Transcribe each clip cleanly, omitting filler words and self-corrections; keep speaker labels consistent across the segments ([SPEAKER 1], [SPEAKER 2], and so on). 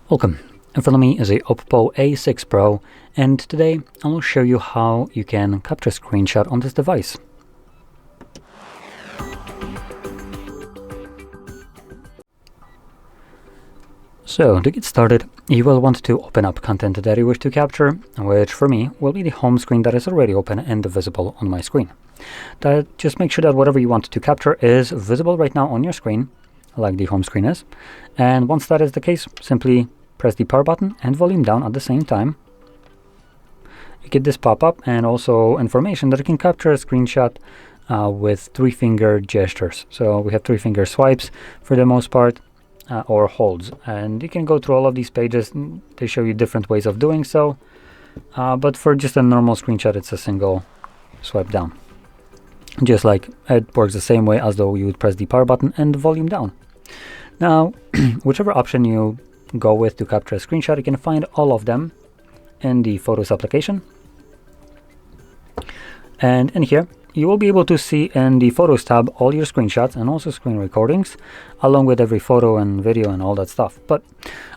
[SPEAKER 1] Welcome. In front of me is a OPPO A6 Pro, and today I will show you how you can capture a screenshot on this device. So to get started, you will want to open up content that you wish to capture, which for me will be the home screen that is already open and visible on my screen. Just make sure that whatever you want to capture is visible right now on your screen, like the home screen is. And once that is the case, simply press the power button and volume down at the same time. You get this pop-up and also information that you can capture a screenshot with 3-finger gestures. So we have 3-finger swipes for the most part, or holds. And you can go through all of these pages. They show you different ways of doing so. But for just a normal screenshot, it's a single swipe down. Just like it works the same way as though you would press the power button and volume down. Now, whichever option you go with to capture a screenshot, you can find all of them in the Photos application. And in here, you will be able to see in the Photos tab all your screenshots and also screen recordings, along with every photo and video and all that stuff. But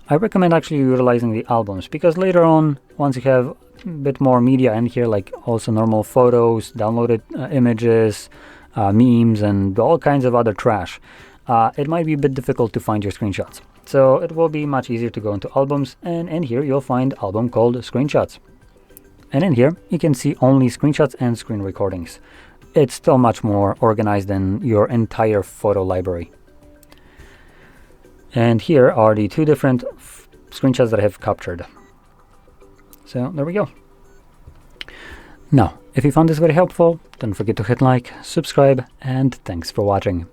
[SPEAKER 1] I recommend actually utilizing the albums, because later on, once you have a bit more media in here, like also normal photos, downloaded images, memes, and all kinds of other trash, it might be a bit difficult to find your screenshots. So it will be much easier to go into albums, and in here you'll find an album called Screenshots. And in here you can see only screenshots and screen recordings. It's still much more organized than your entire photo library. And here are the 2 different screenshots that I have captured. So there we go. Now, if you found this very helpful, don't forget to hit like, subscribe, and thanks for watching.